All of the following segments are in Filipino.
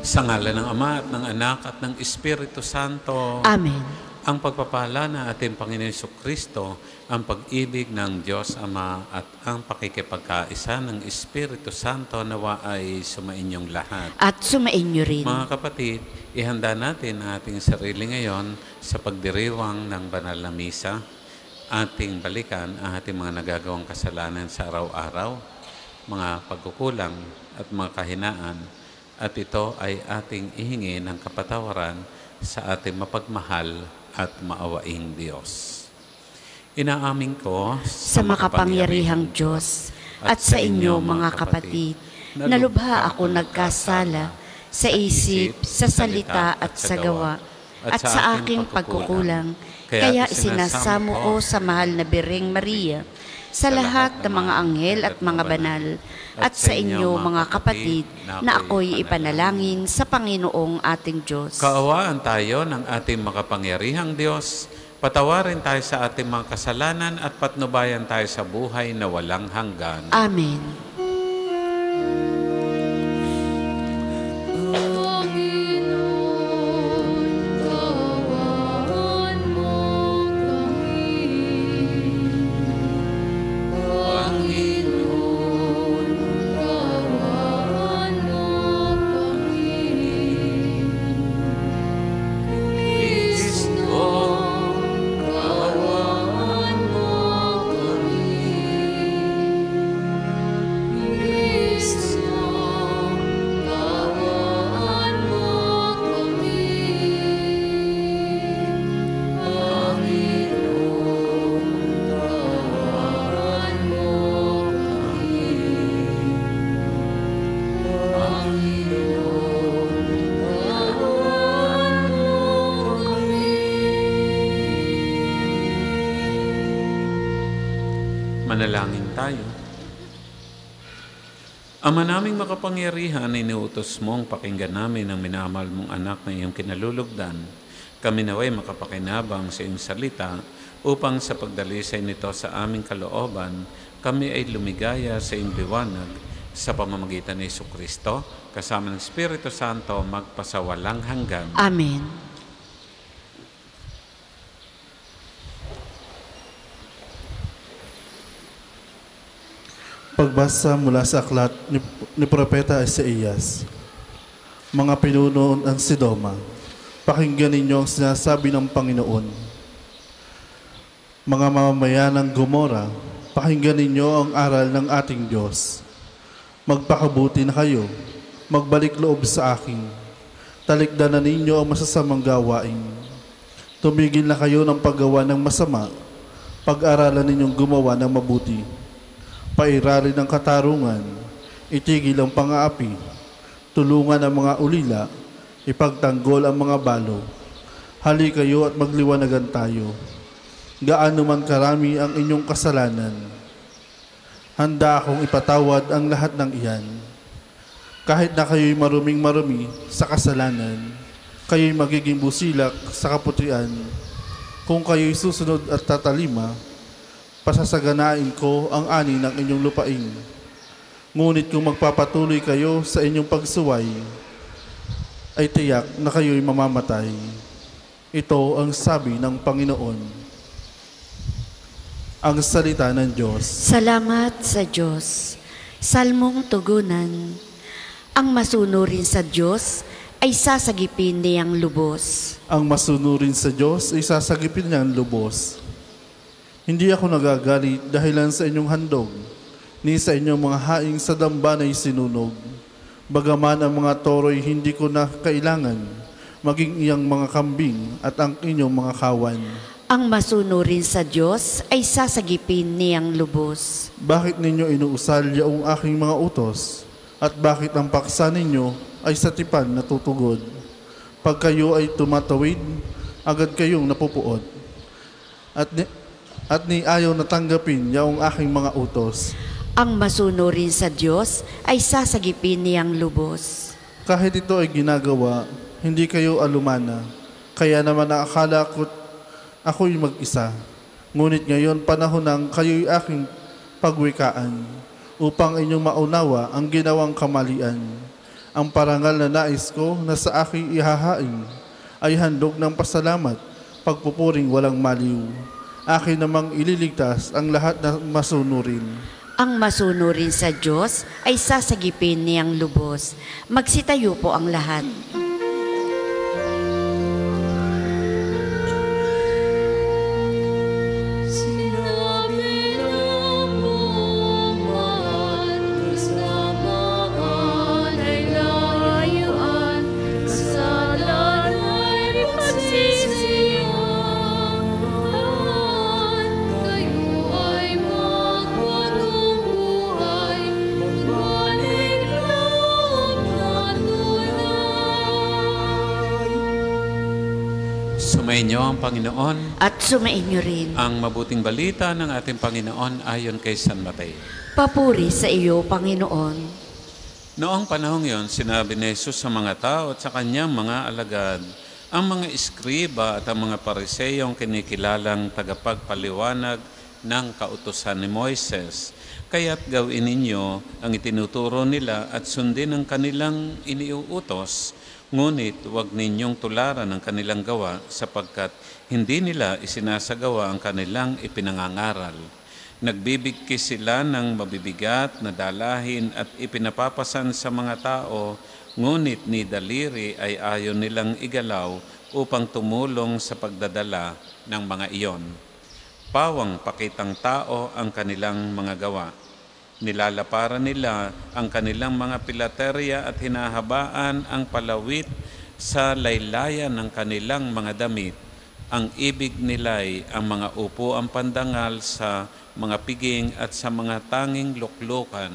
Sa ngalan ng Ama at ng Anak at ng Espiritu Santo. Amen. Ang pagpapala ng ating Panginoon Jesucristo, ang pag-ibig ng Diyos Ama at ang pakikipagkaisa ng Espiritu Santo nawa ay sumainyong lahat. At sumainyo rin. Mga kapatid, ihanda natin ang ating sarili ngayon sa pagdiriwang ng banal na misa. Ating balikan ang ating mga nagagawang kasalanan sa araw-araw, mga pagkukulang at mga kahinaan. At ito ay ating ihingi ng kapatawaran sa ating mapagmahal at maawaing Diyos. Inaamin ko sa makapangyarihang Diyos at sa inyo mga kapatid, na lubha ako nagkasala sa isip, sa salita at sa gawa, at sa aking pagkukulang. Kaya isinasamo ko sa mahal na Birheng Maria, sa lahat ng mga anghel at mga banal, at sa inyo mga kapatid, na ako'y ipanalangin sa Panginoong ating Diyos. Kaawaan tayo ng ating makapangyarihang Diyos, patawarin tayo sa ating mga kasalanan at patnubayan tayo sa buhay na walang hanggan. Amen. Manalangin tayo. Ama naming makapangyarihan, iniutos mong pakinggan namin ang minamahal mong anak na iyong kinalulugdan. Kami naway makapakinabang sa iyong salita upang sa pagdalisay nito sa aming kalooban, kami ay lumigaya sa iyong liwanag sa pamamagitan ni Jesucristo, kasama ng Espiritu Santo, magpasawalang hanggan. Amen. Pagbasa mula sa aklat ni Propeta Isaías. Mga pinuno ng Sidoma, pakinggan ninyo ang sinasabi ng Panginoon. Mga mamamayan ng Gomora, pakinggan ninyo ang aral ng ating Diyos. Magpakabuti na kayo, magbalik loob sa akin. Talikdan na ninyo ang masasamang gawain. Tumigil na kayo ng paggawa ng masama, pag-aralan ninyong gumawa ng mabuti. Pairali ng katarungan, itigil ang pang-aapi, tulungan ang mga ulila, ipagtanggol ang mga balo. Hali kayo at magliwanagan tayo. Gaano man karami ang inyong kasalanan, handa akong ipatawad ang lahat ng iyan. Kahit na kayo'y maruming-marumi sa kasalanan, kayo'y magiging busilak sa kaputian. Kung kayo'y susunod at tatalima, pasasaganain ko ang ani ng inyong lupain. Ngunit kung magpapatuloy kayo sa inyong pagsuway, ay tiyak na kayo'y mamamatay. Ito ang sabi ng Panginoon. Ang salita ng Diyos. Salamat sa Diyos. Salmong tugunan. Ang masunurin sa Diyos ay sasagipin niyang lubos. Ang masunurin sa Diyos ay sasagipin niyang lubos. Hindi ako nagagalit dahilan sa inyong handog, ni sa inyong mga haing sa dambanay sinunog. Bagaman ang mga toro'y hindi ko na kailangan, maging iyang mga kambing at ang inyong mga kawan. Ang masunurin sa Diyos ay sasagipin niyang lubos. Bakit ninyo inuusal yaong aking mga utos? At bakit ang paksa ninyo ay sa tipan natutugod? Pag kayo ay tumatawid, agad kayong napupuot. At ni ayaw natanggapin yaong aking mga utos. Ang masunurin sa Diyos ay sasagipin niyang lubos. Kahit ito ay ginagawa, hindi kayo alumana. Kaya naman nakakala ko ako'y mag-isa. Ngunit ngayon panahon ng kayo'y aking pagwikaan upang inyong maunawa ang ginawang kamalian. Ang parangal na nais ko na sa aking ihahain ay handog ng pasalamat, pagpupuring walang maliw. Akin namang ililigtas ang lahat na masunurin. Ang masunurin sa Diyos ay sasagipin niyang lubos. Magsitayo po ang lahat. Sumainyo ang Panginoon. At sumainyo rin. Ang mabuting balita ng ating Panginoon ayon kay San Mateo. Papuri sa iyo, Panginoon. Noong panahong yon, sinabi ni Jesus sa mga tao at sa kanyang mga alagad, ang mga iskriba at ang mga pariseyong kinikilalang tagapagpaliwanag ng kautusan ni Moises. Kaya't gawin ninyo ang itinuturo nila at sundin ang kanilang iniuutos. Ngunit huwag ninyong tularan ang kanilang gawa sapagkat hindi nila isinasagawa ang kanilang ipinangangaral. Nagbibigkis sila ng mabibigat na dalahin at ipinapapasan sa mga tao, ngunit ni daliri ay ayon nilang igalaw upang tumulong sa pagdadala ng mga iyon. Pawang pakitang tao ang kanilang mga gawa. Nilalaparan nila ang kanilang mga pilaterya at hinahabaan ang palawit sa laylayan ng kanilang mga damit. Ang ibig nila'y ang mga upuang pandangal sa mga piging at sa mga tanging luklukan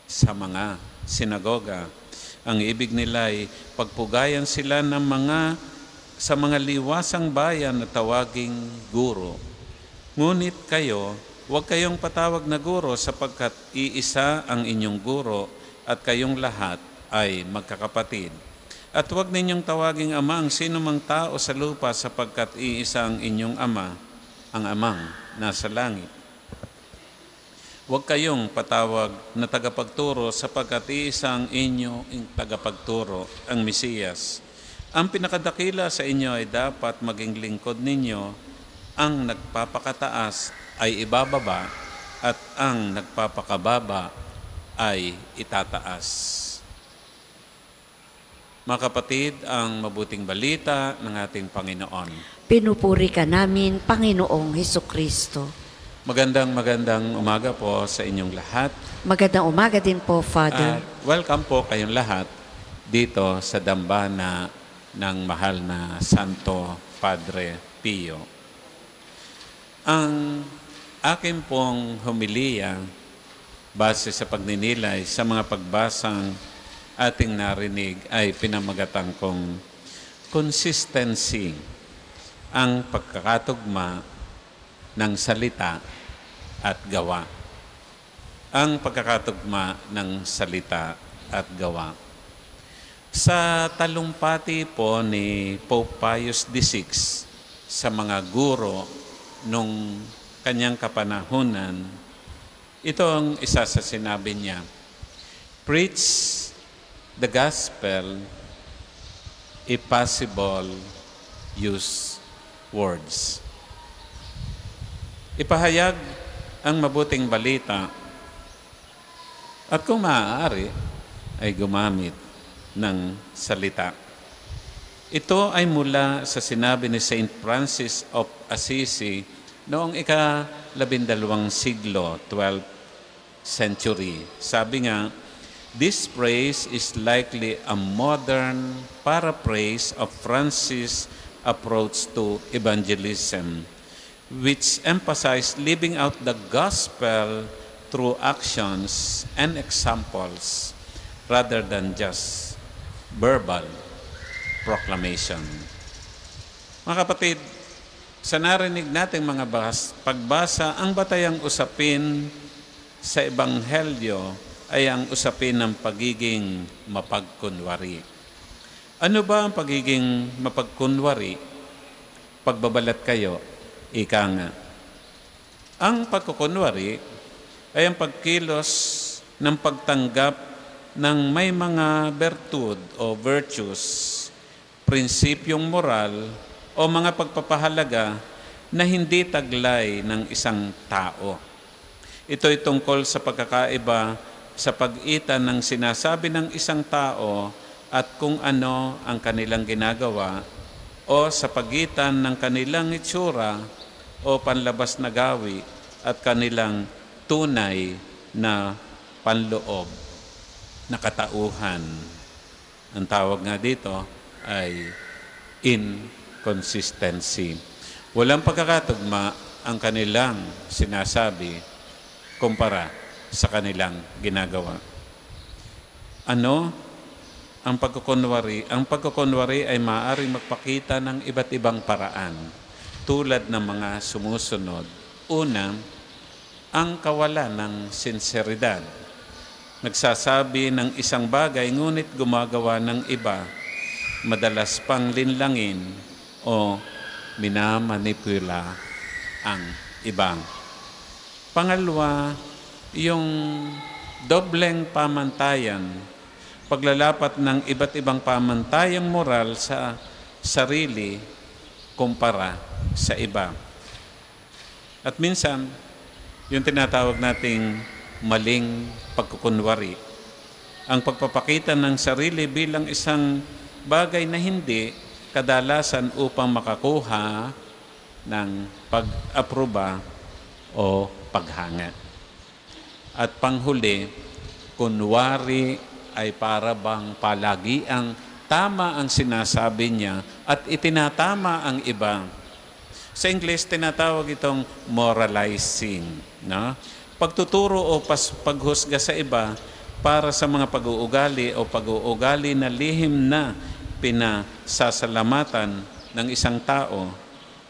sa mga sinagoga. Ang ibig nila'y pagpugayan sila ng sa mga liwasang bayan na tawaging guro. Ngunit kayo, huwag kayong patawag na guro sapagkat iisa ang inyong guro at kayong lahat ay magkakapatid. At huwag ninyong tawaging ama ang sinumang tao sa lupa sapagkat iisa ang inyong ama, ang amang nasa langit. Huwag kayong patawag na tagapagturo sapagkat iisa ang inyong tagapagturo, ang Mesiyas. Ang pinakadakila sa inyo ay dapat maging lingkod ninyo, ang nagpapakataas ay ibababa at ang nagpapakababa ay itataas. Mga kapatid, ang mabuting balita ng ating Panginoon. Pinupuri ka namin, Panginoong Hesukristo. Magandang umaga po sa inyong lahat. Magandang umaga din po, Father. At welcome po kayong lahat dito sa dambana ng mahal na Santo Padre Pio. Ang akin pong homilya base sa pagninilay sa mga pagbasang ating narinig ay pinamagatan kong consistency, ang pagkakatugma ng salita at gawa. Ang pagkakatugma ng salita at gawa. Sa talumpati po ni Pope Pius VI sa mga guro nung kanyang kapanahunan, ito ang isa sa sinabi niya, preach the gospel, if possible, use words. Ipahayag ang mabuting balita at kung maaari ay gumamit ng salita. Ito ay mula sa sinabi ni Saint Francis of Assisi noong ika-12 siglo, 12th century. Sabi nga, this praise is likely a modern paraphrase of Francis' approach to evangelism, which emphasized living out the gospel through actions and examples rather than just verbal proclamation. Mga kapatid, sa narinig nating mga pagbasa, ang batayang usapin sa Ebanghelyo ay ang usapin ng pagiging mapagkunwari. Ano ba ang pagiging mapagkunwari? Pagbabalat kayo, ika nga. Ang pagkukunwari ay ang pagkilos ng pagtanggap ng may mga bertud o virtues, prinsipyong moral o mga pagpapahalaga na hindi taglay ng isang tao. Ito'y tungkol sa pagkakaiba sa pagitan ng sinasabi ng isang tao at kung ano ang kanilang ginagawa o sa pagitan ng kanilang itsura o panlabas na gawi at kanilang tunay na panloob na katauhan. Ang tawag nga dito ay inconsistency. Walang pagkakatugma ang kanilang sinasabi kumpara sa kanilang ginagawa. Ano ang pagkukunwari? Ang pagkukunwari ay maaaring magpakita ng iba't ibang paraan tulad ng mga sumusunod. Una, ang kawalan ng sinseridad. Nagsasabi ng isang bagay ngunit gumagawa ng iba, madalas pang linlangin o minamanipula ang ibang. Pangalawa, yung dobleng pamantayan, paglalapat ng iba't ibang pamantayang moral sa sarili kumpara sa iba. At minsan, yung tinatawag nating maling pagkukunwari, ang pagpapakita ng sarili bilang isang bagay na hindi, kadalasan upang makakuha ng pag-aproba o paghanga. At panghuli, kunwari ay para bang palagi ang tama ang sinasabi niya at itinatama ang iba. Sa English, tinatawag itong moralizing. No? Pagtuturo o paghusga sa iba para sa mga pag-uugali o pag-uugali na lihim na pinasasalamatan ng isang tao,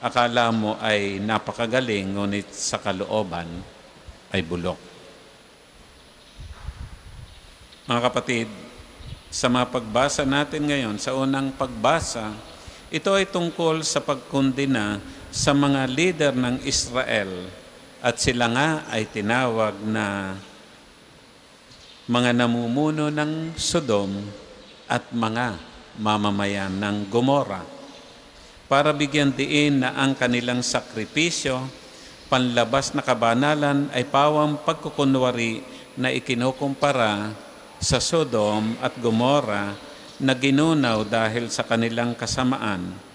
akala mo ay napakagaling, ngunit sa kalooban ay bulok. Mga kapatid, sa mga pagbasa natin ngayon, sa unang pagbasa, ito ay tungkol sa pagkundina sa mga leader ng Israel at sila nga ay tinawag na mga namumuno ng Sodom at mga mamamayan ng Gomora para bigyan diin na ang kanilang sakripisyo, panlabas na kabanalan ay pawang pagkukunwari na ikinukumpara sa Sodom at Gomora na ginunaw dahil sa kanilang kasamaan.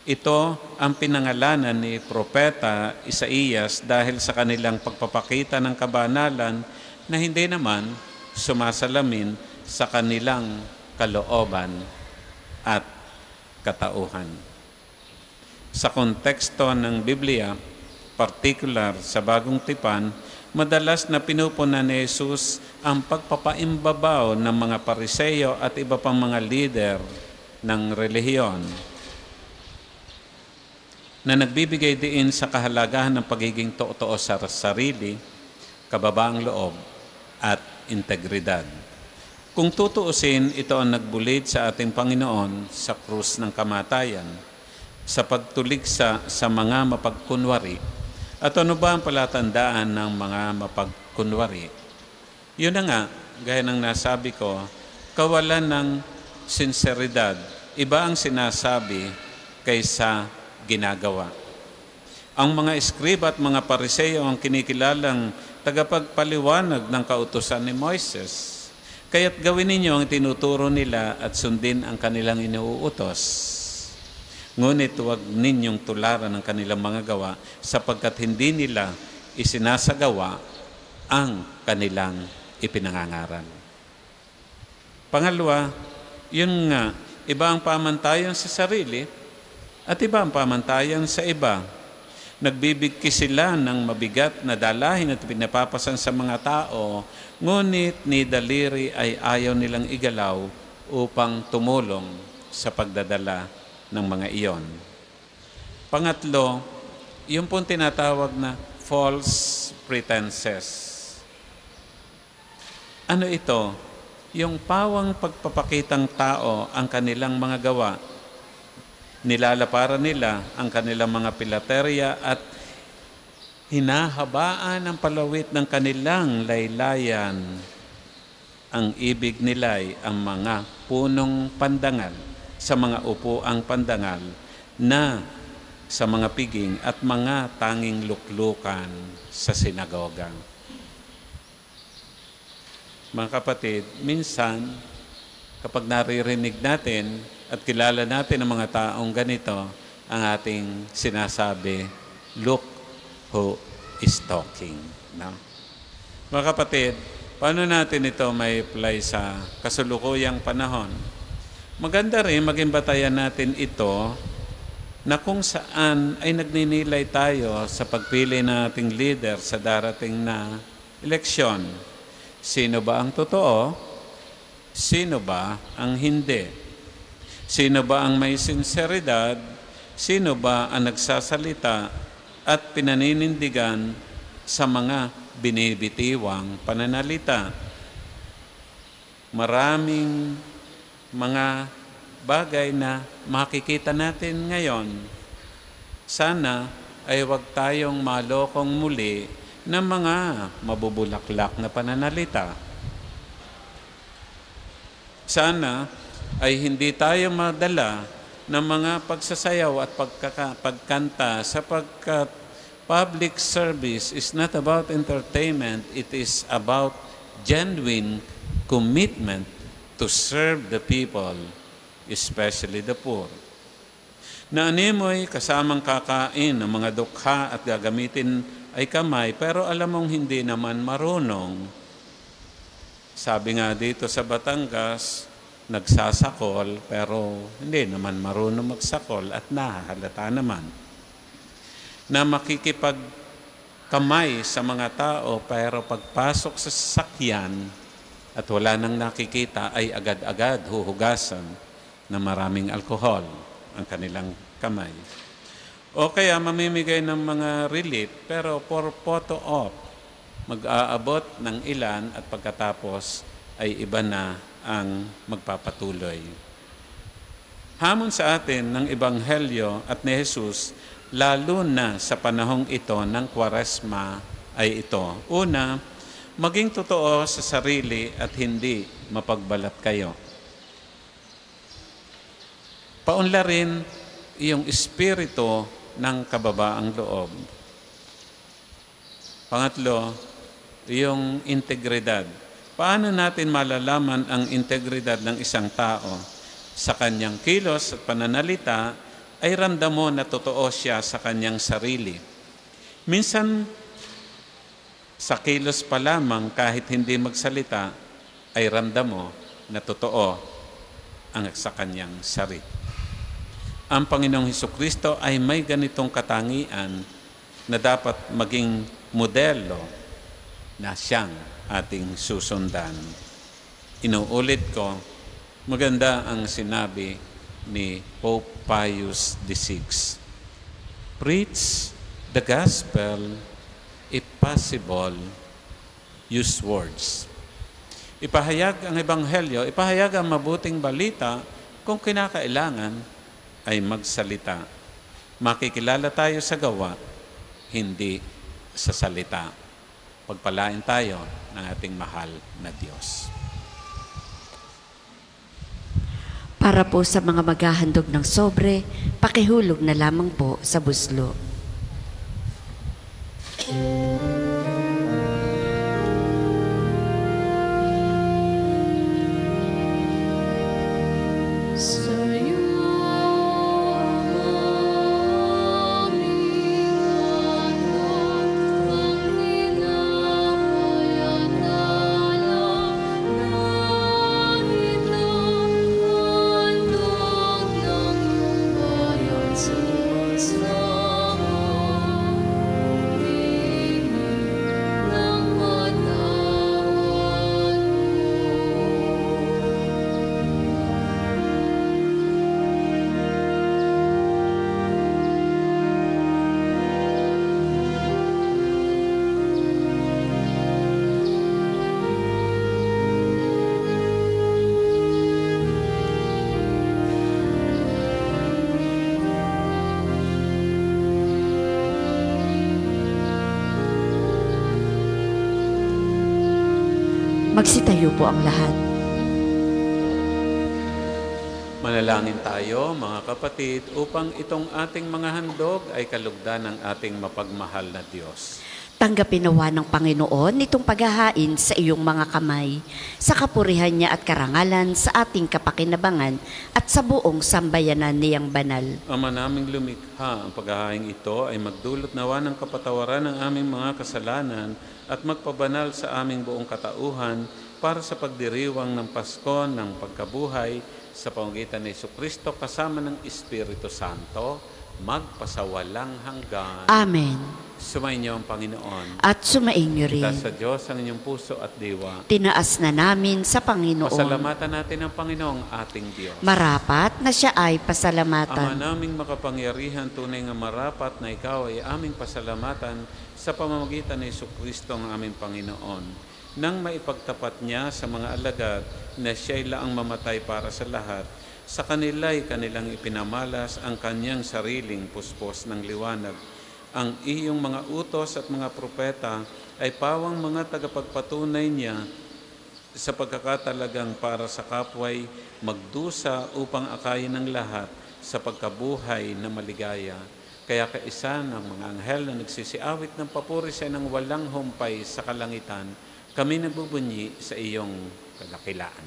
Ito ang pinangalanan ni Propeta Isaías dahil sa kanilang pagpapakita ng kabanalan na hindi naman sumasalamin sa kanilang kalooban at katauhan. Sa konteksto ng Biblia, particular sa Bagong Tipan, madalas na pinupunan ni Jesus ang pagpapaimbabaw ng mga Pariseyo at iba pang mga lider ng relihiyon na nagbibigay diin sa kahalagahan ng pagiging totoo sa sarili, kababaang loob, at integridad. Kung tutuusin, ito ang nagbulit sa ating Panginoon sa krus ng kamatayan, sa pagtuligsa sa mga mapagkunwari. At ano ba ang palatandaan ng mga mapagkunwari? Yun na nga, gaya ng nasabi ko, kawalan ng sinseridad. Iba ang sinasabi kaysa ginagawa. Ang mga eskriba at mga Pariseyo ang kinikilalang tagapagpaliwanag ng kautusan ni Moises. Kaya't gawin ninyo ang tinuturo nila at sundin ang kanilang inuutos. Ngunit huwag ninyong tularan ang kanilang mga gawa sapagkat hindi nila isinasagawa ang kanilang ipinangangaral. Pangalawa, yun nga, iba ang pamantayan sa sarili at iba ang pamantayan sa iba. Nagbibigki sila ng mabigat na dalahin at pinapapasan sa mga tao, ngunit ni daliri ay ayaw nilang igalaw upang tumulong sa pagdadala ng mga iyon. Pangatlo, yung pong tinatawag na false pretenses. Ano ito? Yung pawang pagpapakitang tao ang kanilang mga gawa. Nilalaparan nila ang kanilang mga pilaterya at hinahabaan ang palawit ng kanilang laylayan ang ibig nila'y ang mga punong pandangal sa mga upuang pandangal na sa mga piging at mga tanging luklukan sa sinagoga. Mga kapatid, minsan kapag naririnig natin at kilala natin ang mga taong ganito, ang ating sinasabi, look who is talking. No? Mga kapatid, paano natin ito may apply sa kasulukuyang panahon? Maganda rin maging batayan natin ito na kung saan ay nagninilay tayo sa pagpili ng ating leader sa darating na eleksyon. Sino ba ang totoo? Sino ba ang hindi? Sino ba ang may sinseridad? Sino ba ang nagsasalita at pinaninindigan sa mga binibitiwang pananalita? Maraming mga bagay na makikita natin ngayon. Sana ay huwag tayong malokong muli ng mga mabubulaklak na pananalita. Sana ay hindi tayo madala ng mga pagsasayaw at pagkanta sapagkat public service is not about entertainment, it is about genuine commitment to serve the people, especially the poor. Na animoy kasamang kakain ng mga dukha at gagamitin ay kamay, pero alam mong hindi naman marunong. Sabi nga dito sa Batangas, nagsasakol, pero hindi naman marunong magsakol at nahahalata naman. Na makikipagkamay sa mga tao, pero pagpasok sa sasakyan at wala nang nakikita ay agad-agad huhugasan na maraming alkohol ang kanilang kamay. O kaya mamimigay ng mga relief pero for photo op, mag-aabot ng ilan at pagkatapos ay iba na ang magpapatuloy. Hamon sa atin ng Ebanghelyo at ni Jesus, lalo na sa panahong ito ng Kwaresma ay ito. Una, maging totoo sa sarili at hindi mapagbalat kayo. Paunlarin iyong espiritu ng kababaang loob. Pangatlo, iyong integridad. Paano natin malalaman ang integridad ng isang tao? Sa kanyang kilos at pananalita ay ramdam mo na totoo siya sa kanyang sarili. Minsan, sa kilos pa lamang kahit hindi magsalita, ay ramdam mo na totoo ang sa kanyang sarili. Ang Panginoong Hesukristo ay may ganitong katangian na dapat maging modelo na siyang ating susundan. Inuulit ko, maganda ang sinabi ni Pope Pius VI. Preach the gospel, if possible, use words. Ipahayag ang Ebanghelyo, ipahayag ang mabuting balita kung kinakailangan ay magsalita. Makikilala tayo sa gawa, hindi sa salita. Pagpalain tayo ng ating mahal na Diyos. Para po sa mga maghahandog ng sobre, pakihulog na lamang po sa buslo. Sa Magsitayo po ang lahat. Manalangin tayo, mga kapatid, upang itong ating mga handog ay kalugdan ng ating mapagmahal na Diyos. Tanggapin nawa ng Panginoon itong paghahain sa iyong mga kamay, sa kapurihan niya at karangalan sa ating kapakinabangan at sa buong sambayanan niyang banal. Ama naming lumikha, ang paghahain ito ay magdulot nawa ng kapatawaran ng aming mga kasalanan at magpabanal sa aming buong katauhan para sa pagdiriwang ng Pasko ng pagkabuhay sa pamamagitan ni Jesucristo kasama ng Espiritu Santo, magpasawalang hanggan. Amen. Sumainyo ang Panginoon. At sumainyo rin. Itaas sa Diyos ang inyong puso at diwa. Tinaas na namin sa Panginoon. Pasalamatan natin ang Panginoong ating Diyos. Marapat na siya ay Ama pasalamatan. naming makapangyarihan, tunay nga marapat na ikaw ay aming pasalamatan sa pamamagitan ni Jesucristo ang aming Panginoon. Nang maipagtapat niya sa mga alagad na siya'y laang mamatay para sa lahat, sa kanila'y kanilang ipinamalas ang kanyang sariling puspos ng liwanag. Ang iyong mga utos at mga propeta ay pawang mga tagapagpatunay niya sa pagkakatalagang para sa kapway magdusa upang akayin ng lahat sa pagkabuhay na maligaya. Kaya kaisa ng mga anghel na nagsisiawit ng papuri sa ng walang humpay sa kalangitan, kami nagbubunyi sa iyong kadakilaan.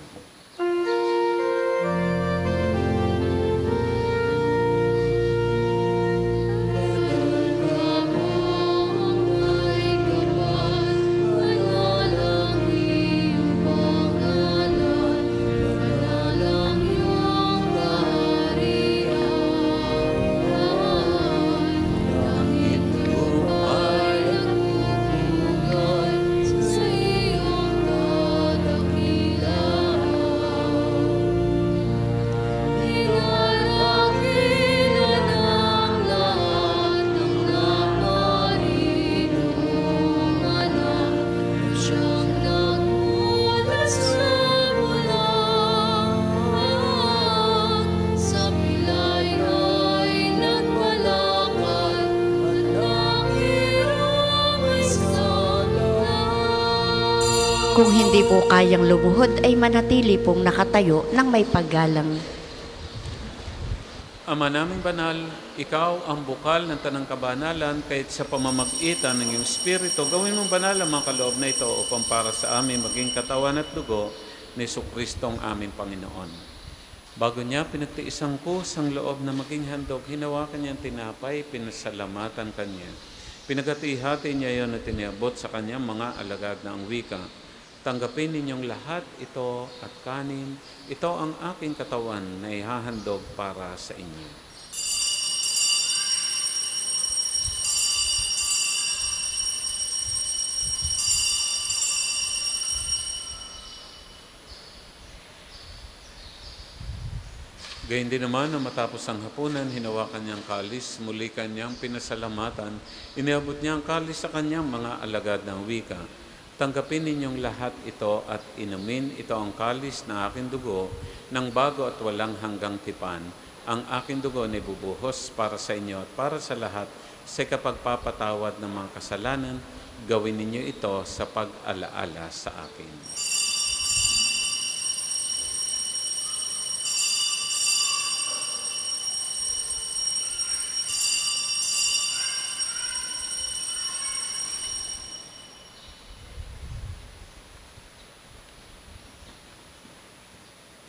Kung hindi po kayang lumuhod ay manatili pong nakatayo ng may paggalang. Ama naming banal, ikaw ang bukal ng tanang kabanalan, kahit sa pamamagitan ng iyong Espiritu, gawin mong banal ang mga kaloob na ito upang para sa amin maging katawan at dugo ni Jesucristo ang aming Panginoon. Bago niya pinagtiis ang kusang loob na maging handog, hinawakan niya ang tinapay, pinasalamatan kanya. Pinagati-hati niya yon at tiniabot sa kanyang mga alagad na ang wika. Tanggapin ninyong lahat ito at kanin. Ito ang aking katawan na ihahandog para sa inyo. Gayun din naman na matapos ang hapunan, hinawakan niyang kalis, muli kanyang pinasalamatan, iniabot niya ang kalis sa kanyang mga alagad ng wika. Tanggapin ninyong lahat ito at inumin. Ito ang kalis na aking dugo ng bago at walang hanggang tipan. Ang aking dugo na ibubuhos para sa inyo at para sa lahat sa kapagpapatawad ng mga kasalanan. Gawin ninyo ito sa pag-alaala sa akin.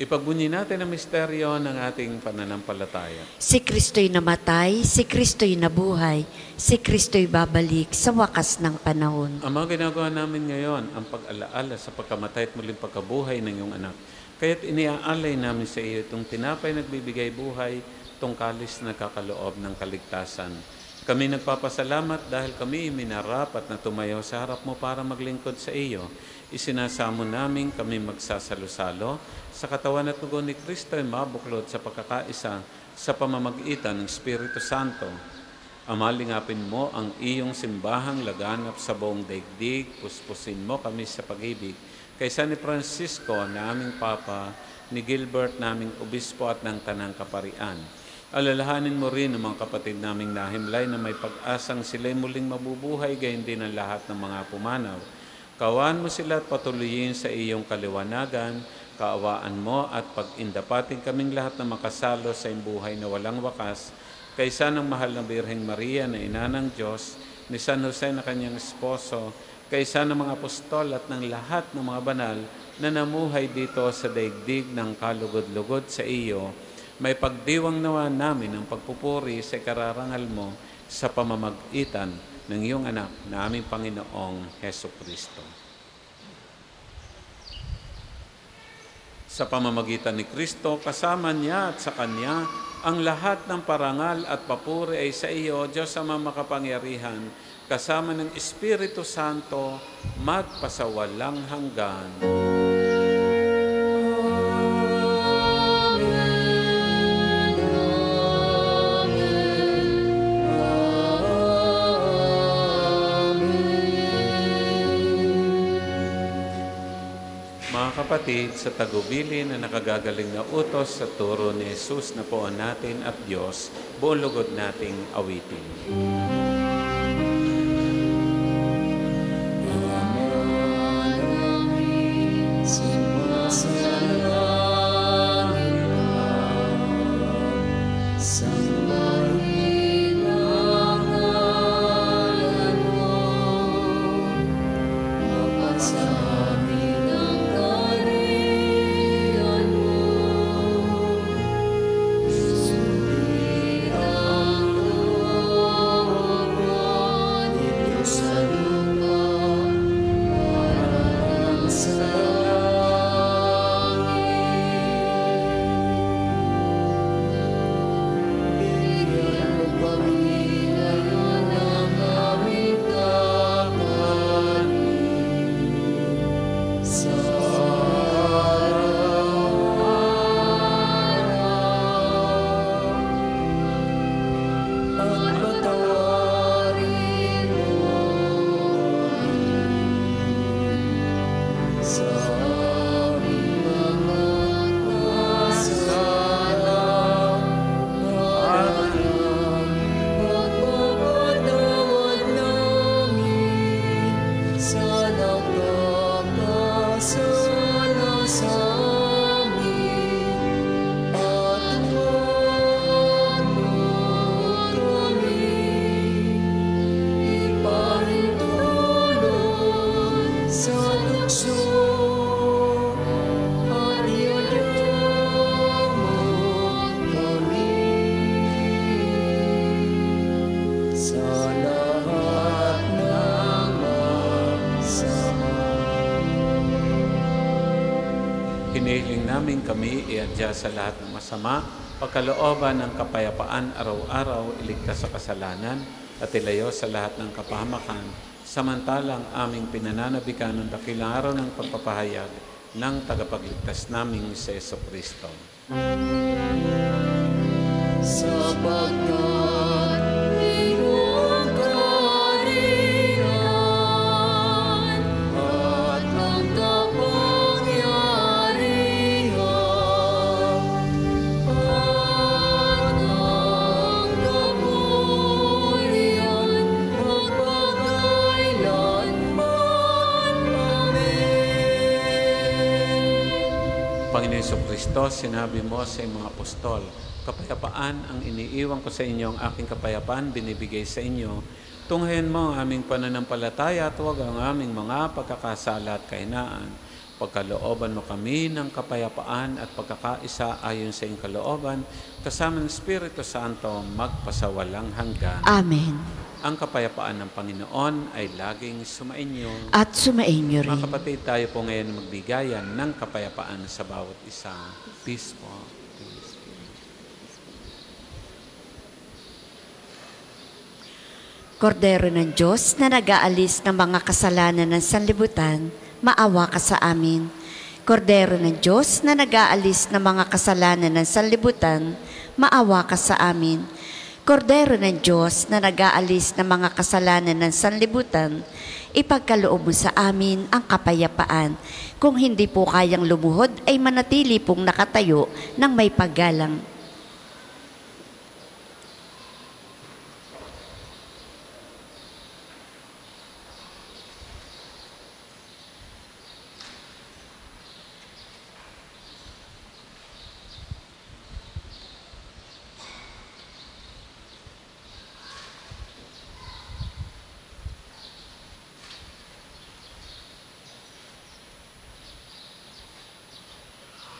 Ipagbunyi natin ang misteryo ng ating pananampalataya. Si Kristo'y namatay, si Kristo'y nabuhay, si Kristo'y babalik sa wakas ng panahon. Ang mga ginagawa namin ngayon, ang pag-alaala sa pagkamatay at muling pagkabuhay ng iyong anak. Kaya't iniaalay namin sa iyo itong tinapay nagbibigay buhay, itong kalis na nagkakaloob ng kaligtasan. Kami nagpapasalamat dahil kami minarapat na tumayo sa harap mo para maglingkod sa iyo. Isinasamo namin kami magsasalo-salo sa katawan at dugo ni Kristo ay mabuklod sa pagkakaisa sa pamamagitan ng Espiritu Santo. Ama, lingapin mo ang iyong simbahang laganap sa buong daigdig, puspusin mo kami sa pag-ibig. Kaysa ni Francisco na aming Papa, ni Gilbert naming Obispo at ng Tanang Kaparian. Alalahanin mo rin ang mga kapatid naming nahimlay na may pag-asang sila'y muling mabubuhay, gayon din ang lahat ng mga pumanaw. Kaawaan mo sila at patuloyin sa iyong kaliwanagan. Kaawaan mo at pag-indapating kaming lahat na makasalo sa iyong buhay na walang wakas, kaysa ng mahal na Birheng Maria na ina ng Diyos, ni San Jose na kanyang esposo, kaysa ng mga apostol at ng lahat ng mga banal na namuhay dito sa daigdig ng kalugod-lugod sa iyo, may pagdiwang nawa namin ang pagpupuri sa kararangal mo sa pamamagitan ng iyong anak na aming Panginoong Heso Kristo. Sa pamamagitan ni Kristo, kasama niya at sa Kanya, ang lahat ng parangal at papuri ay sa iyo, Diyos Ama makapangyarihan, kasama ng Espiritu Santo, magpasawalang hanggan. Mga kapatid, sa tagubili na nakagagaling na utos sa turo ni Jesus na poon natin at Diyos, buong lugod nating awitin. Hinihiling namin kami iadya sa lahat ng masama, pagkalooban ng kapayapaan araw-araw, iligtas sa kasalanan, at ilayo sa lahat ng kapahamakan, samantalang aming pinananabikan ng dakilang araw ng pagpapahayag ng tagapagligtas naming si Heso Kristo. Sapagkat iyong kaharian at ang kapangyarihan at ang kapulian magpakailanman. Amen. Panginoon Heso Kristo, sinabi mo sa mga apostol, kapayapaan ang iniiwan ko sa inyo, ang aking kapayapaan binibigay sa inyo. Tunghayan mo ang aming pananampalataya at huwag ang aming mga pagkakasala at kahinaan. Pagkalooban mo kami ng kapayapaan at pagkakaisa ayon sa iyong kalooban, kasama ng Espiritu Santo, magpasawalang hanggan. Amen. Ang kapayapaan ng Panginoon ay laging sumainyo. At sumainyo rin. Mga kapatid, tayo po ngayon magbigayan ng kapayapaan sa bawat isa. Peace po. Kordero ng Diyos na nag-aalis ng mga kasalanan ng sanlibutan, maawa ka sa amin. Kordero ng Diyos na nag-aalis ng mga kasalanan ng sanlibutan, maawa ka sa amin. Kordero ng Diyos na nag-aalis ng mga kasalanan ng sanlibutan, ipagkaloob mo sa amin ang kapayapaan. Kung hindi po kayang lumuhod, ay manatili pong nakatayo ng may paggalang.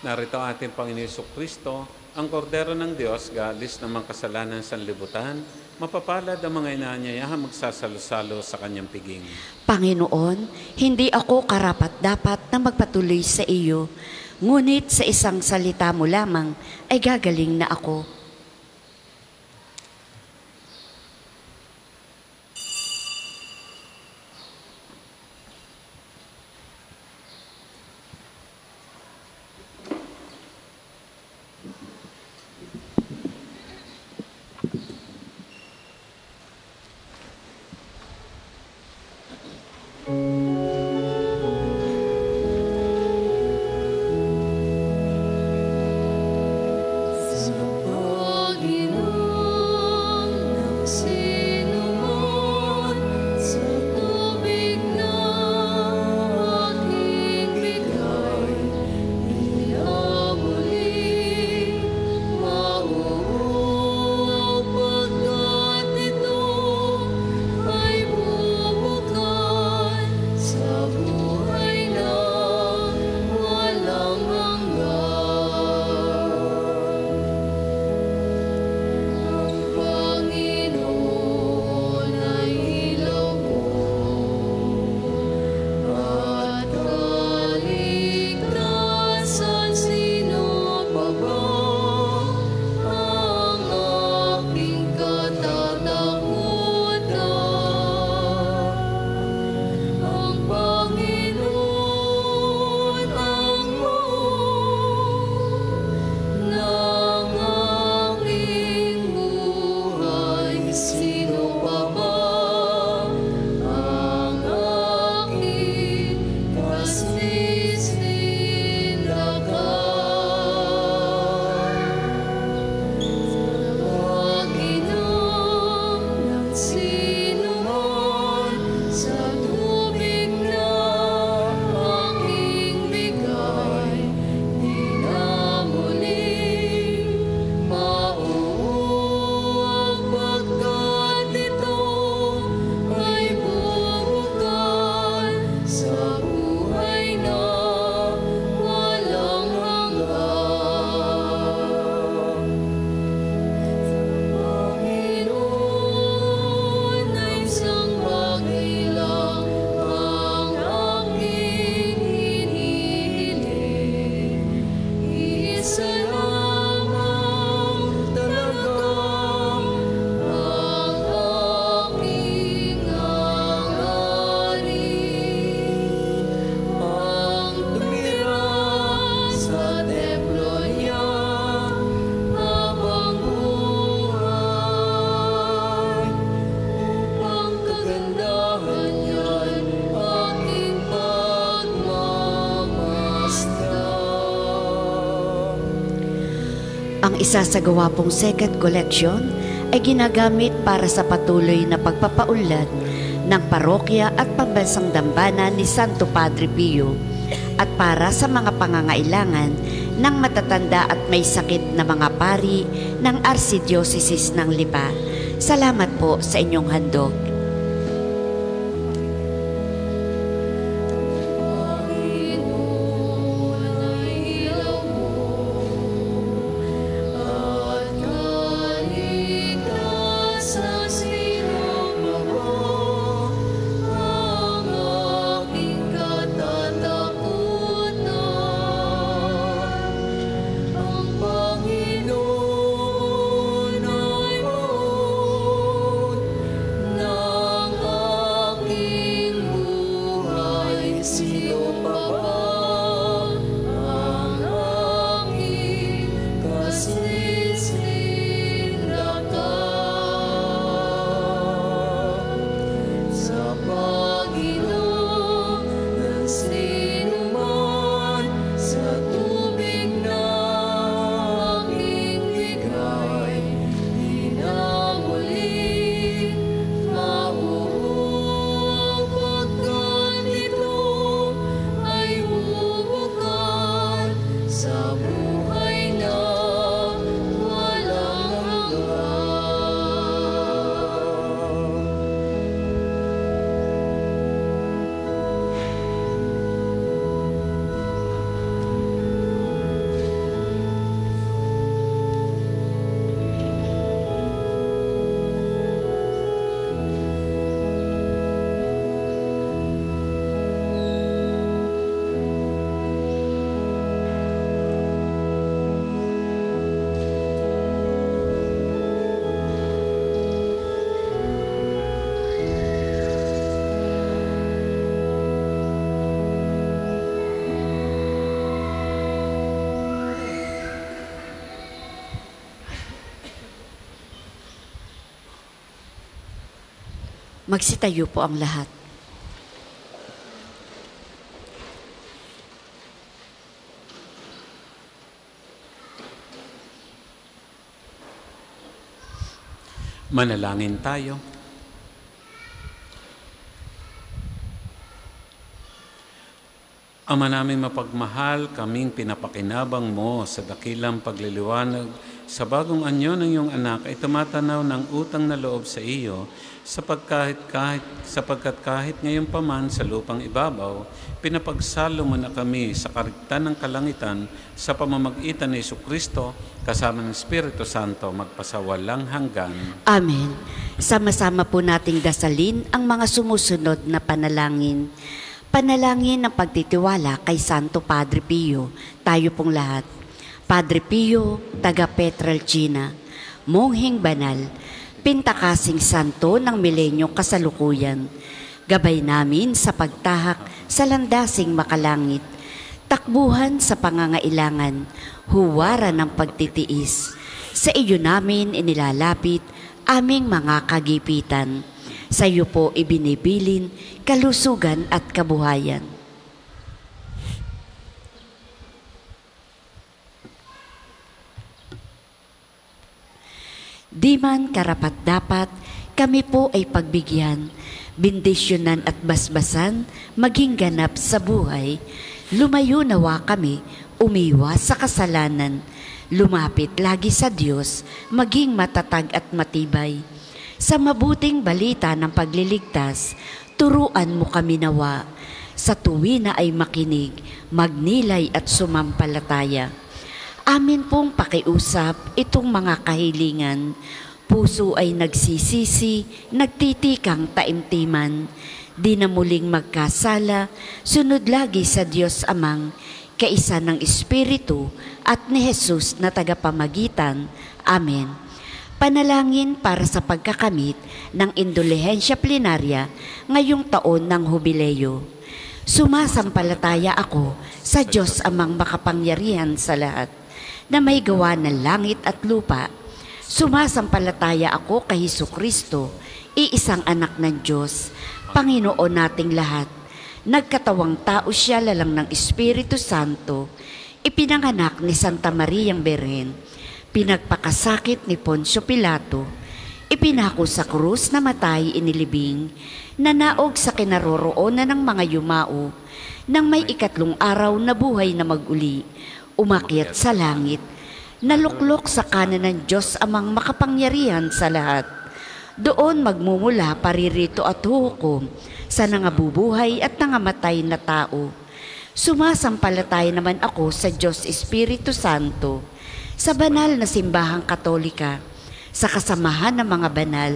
Narito ang ating Panginoon Kristo, ang kordero ng Diyos, gaalis ng mga kasalanan sa libutan. Mapapalad ang mga inaanyayahan magsasalo-salo sa kanyang piging. Panginoon, hindi ako karapat-dapat na magpatuloy sa iyo, ngunit sa isang salita mo lamang ay gagaling na ako. Ang isasagawa pong second collection ay ginagamit para sa patuloy na pagpapaunlad ng parokya at pambansang dambana ni Santo Padre Pio at para sa mga pangangailangan ng matatanda at may sakit na mga pari ng Archdiocese ng Lipa. Salamat po sa inyong handog. No. Magsitayo po ang lahat. Manalangin tayo. Ama namin mapagmahal, kaming pinapakinabang mo sa dakilang pagliliwanag sa bagong anyo ng iyong anak ay tumatanaw ng utang na loob sa iyo sapagkat kahit ngayon pa man sa lupang ibabaw, pinapagsalo mo na kami sa karigtan ng kalangitan sa pamamagitan ni Jesucristo kasama ng Espiritu Santo magpasawalang hanggan. Amen. Sama-sama po nating dasalin ang mga sumusunod na panalangin. Panalangin ng pagtitiwala kay Santo Padre Pio, tayo pong lahat. Padre Pio, taga Petralcina, mongheng banal, pintakasing santo ng milenyo kasalukuyan, gabay namin sa pagtahak sa landasing makalangit, takbuhan sa pangangailangan, huwaran ng pagtitiis. Sa iyo namin inilalapit aming mga kagipitan. Sa iyo po ibinibilin kalusugan at kabuhayan. Di man karapat-dapat, kami po ay pagbigyan, bendisyonan at basbasan, maging ganap sa buhay. Lumayo nawa kami, umiwas sa kasalanan, lumapit lagi sa Diyos, maging matatag at matibay. Sa mabuting balita ng pagliligtas, turuan mo kami nawa. Sa tuwi na ay makinig, magnilay at sumampalataya. Amin pong pakiusap itong mga kahilingan. Puso ay nagsisisi, nagtitikang taimtiman. Di na muling magkasala, sunod lagi sa Diyos Amang, kaisa ng Espiritu at ni Jesus na tagapamagitan. Amen. Panalangin para sa pagkakamit ng indulhensya plenarya ngayong taon ng Hubileo. Sumasampalataya ako sa Diyos Amang makapangyarihan sa lahat, na may gawa ng langit at lupa. Sumasampalataya ako kay Jesucristo, iisang anak ng Diyos, Panginoon nating lahat. Nagkatawang tao siya lalang ng Espiritu Santo, ipinanganak ni Santa Mariang Berhen, pinagpakasakit ni Poncio Pilato, ipinako sa krus na matay inilibing, nanaog sa kinaroroonan ng mga yumao, nang may ikatlong araw na buhay na maguli, umakyat sa langit, naluklok sa kanan ng Diyos Amang makapangyarihan sa lahat. Doon magmumula paririto at hukom sa nangabubuhay at nangamatay na tao. Sumasampalataya naman ako sa Diyos Espiritu Santo, sa banal na simbahang Katolika, sa kasamahan ng mga banal,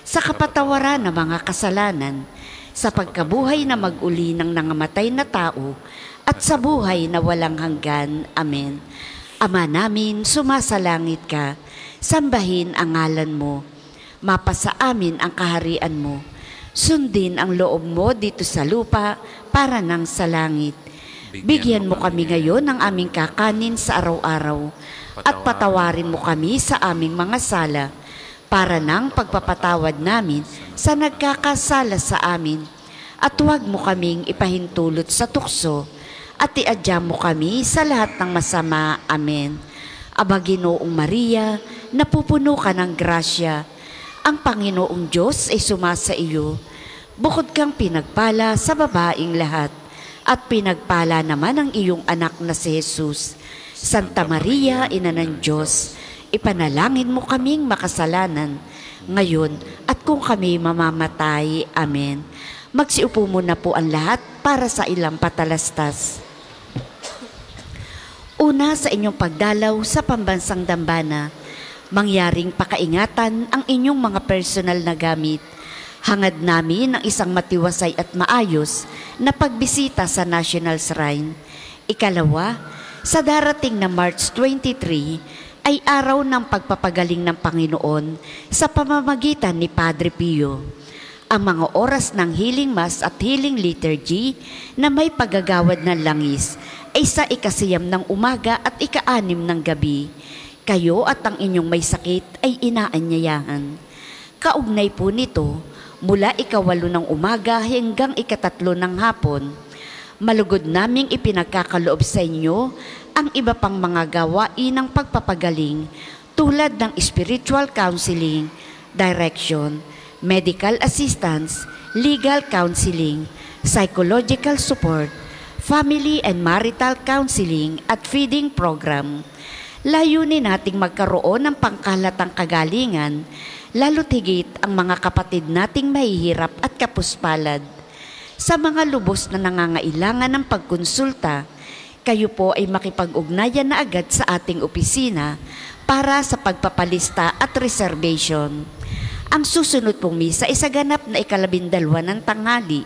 sa kapatawaran ng mga kasalanan, sa pagkabuhay na mag-uli ng nangamatay na tao, at sa buhay na walang hanggan. Amen. Ama namin, sumasalangit ka, sambahin ang ngalan mo, mapasa amin ang kaharian mo, sundin ang loob mo dito sa lupa para nang sa langit. Bigyan mo kami ngayon ng aming kakanin sa araw-araw, at patawarin mo kami sa aming mga sala, para nang pagpapatawad namin sa nagkakasala sa amin. At huwag mo kaming ipahintulot sa tukso, at iadya mo kami sa lahat ng masama. Amen. Aba Ginoong Maria, napupuno ka ng grasya, ang Panginoong Diyos ay sumasa iyo. Bukod kang pinagpala sa babaing lahat, at pinagpala naman ang iyong anak na si Jesus. Santa Maria, Ina ng Diyos, ipanalangin mo kaming makasalanan, ngayon at kung kami mamamatay. Amen. Magsiupo muna po ang lahat para sa ilang patalastas. Una, sa inyong pagdalaw sa pambansang dambana, mangyaring pakaingatan ang inyong mga personal na gamit. Hangad namin ang isang matiwasay at maayos na pagbisita sa National Shrine. Ikalawa, sa darating na March 23 ay araw ng pagpapagaling ng Panginoon sa pamamagitan ni Padre Pio. Ang mga oras ng healing mass at healing liturgy na may paggagawad ng langis ay sa ikasiyam ng umaga at ika-anim ng gabi. Kayo at ang inyong may sakit ay inaanyayahan. Kaugnay po nito, mula 8 ng umaga hanggang 3 ng hapon. Malugod naming ipinagkakaloob sa inyo ang iba pang mga gawain ng pagpapagaling tulad ng spiritual counseling, direction, medical assistance, legal counseling, psychological support, family and marital counseling at feeding program. Layunin nating magkaroon ng pangkalatang kagalingan, lalo't higit ang mga kapatid nating mahihirap at kapuspalad. Sa mga lubos na nangangailangan ng pagkonsulta, kayo po ay makipag-ugnayan na agad sa ating opisina para sa pagpapalista at reservation. Ang susunod pong misa ay sa ganap na 12 ng tanghali.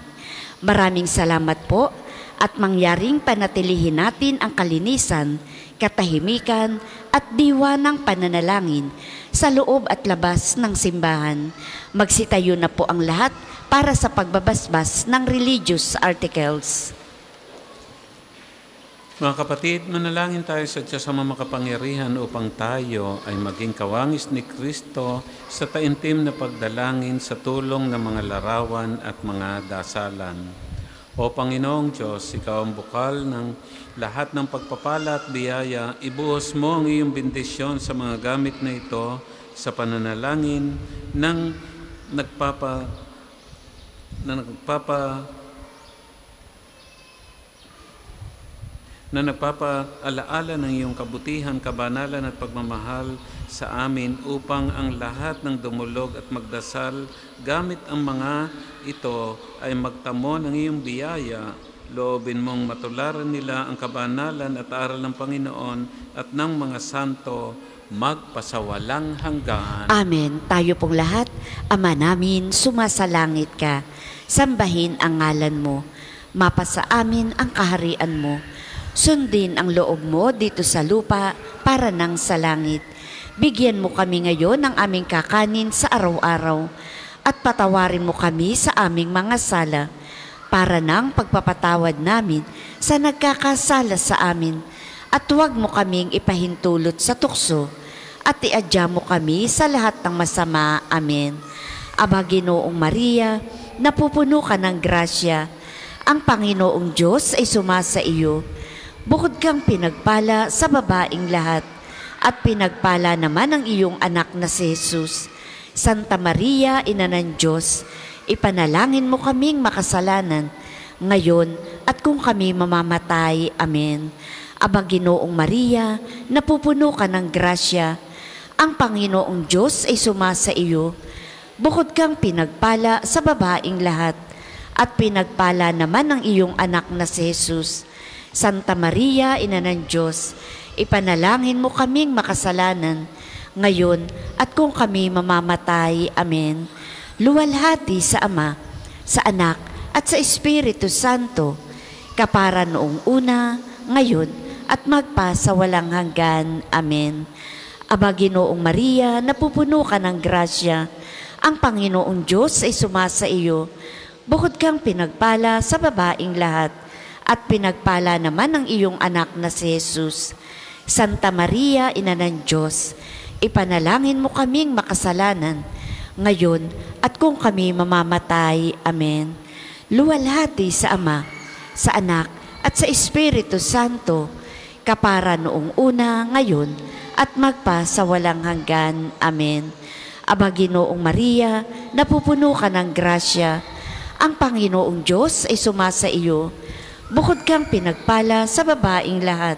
Maraming salamat po at mangyaring panatilihin natin ang kalinisan, katahimikan at diwa ng pananalangin sa loob at labas ng simbahan. Magsitayo na po ang lahat para sa pagbabasbas ng religious articles. Mga kapatid, manalangin tayo sa Diyos sa makapangyarihan upang tayo ay maging kawangis ni Kristo sa taimtim na pagdalangin sa tulong ng mga larawan at mga dasalan. O Panginoong Diyos, Ikaw ang bukal ng lahat ng pagpapala at biyaya. Ibuhos mo ang iyong bendisyon sa mga gamit na ito sa pananalangin ng nagpapaalaala ng iyong kabutihan, kabanalan at pagmamahal sa amin upang ang lahat ng dumulog at magdasal gamit ang mga ito ay magtamo ng iyong biyaya. Loobin mong matularan nila ang kabanalan at aral ng Panginoon at ng mga santo magpasawalang hanggan. Amen. Tayo pong lahat, Ama namin, sumasalangit ka. Sambahin ang ngalan mo. Mapasa amin ang kaharian mo. Sundin ang loob mo dito sa lupa para nang sa langit. Bigyan mo kami ngayon ng aming kakanin sa araw-araw at patawarin mo kami sa aming mga sala para nang pagpapatawad namin sa nagkakasala sa amin at huwag mo kaming ipahintulot sa tukso at iadya mo kami sa lahat ng masama. Amen. Aba Ginoong Maria, napupuno ka ng grasya, ang Panginoong Diyos ay sumasa iyo. Bukod kang pinagpala sa babaing lahat, at pinagpala naman ang iyong anak na si Jesus. Santa Maria, Ina ng Diyos, ipanalangin mo kaming makasalanan, ngayon at kung kami mamamatay. Amen. Aba Ginoong Maria, napupuno ka ng grasya, ang Panginoong Diyos ay sumasa iyo. Bukod kang pinagpala sa babaing lahat, at pinagpala naman ang iyong anak na si Jesus. Santa Maria, Ina ng Diyos, ipanalangin mo kaming makasalanan, ngayon at kung kami mamamatay. Amen. Luwalhati sa Ama, sa Anak, at sa Espiritu Santo, kapara noong una, ngayon, at magpa sa walang hanggan. Amen. Aba Ginoong Maria, napupuno ka ng grasya, ang Panginoong Diyos ay sumasa iyo. Bukod kang pinagpala sa babaing lahat, at pinagpala naman ang iyong anak na si Jesus. Santa Maria, Ina ng Diyos, ipanalangin mo kaming makasalanan, ngayon at kung kami mamamatay. Amen. Luwalhati sa Ama, sa Anak, at sa Espiritu Santo, kapara noong una, ngayon, at magpa sa walang hanggan. Amen. Aba Ginoong Maria, napupuno ka ng grasya, ang Panginoong Diyos ay sumasa iyo. Bukod kang pinagpala sa babaing lahat,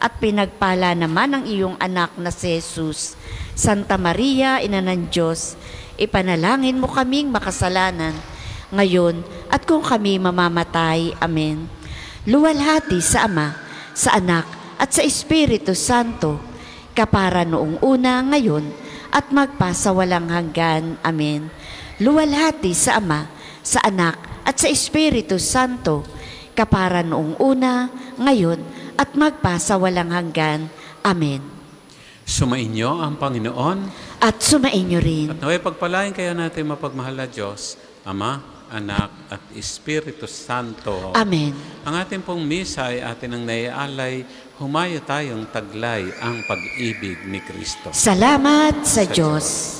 at pinagpala naman ang iyong anak na si Jesus. Santa Maria, Ina ng Diyos, ipanalangin mo kaming makasalanan, ngayon at kung kami mamamatay. Amen. Luwalhati sa Ama, sa Anak, at sa Espiritu Santo, kapara noong una, ngayon, at magpa sa walang hanggan. Amen. Luwalhati sa Ama, sa Anak, at sa Espiritu Santo, kapara noong una, ngayon, at magpa sa walang hanggan. Amen. Sumainyo ang Panginoon. At sumainyo rin. At naway pagpalain kayo natin mapagmahal na Diyos, Ama, Anak, at Espiritu Santo. Amen. Ang ating pong misa ay atin ang naialay, humayo tayong taglay ang pag-ibig ni Kristo. Salamat sa Diyos.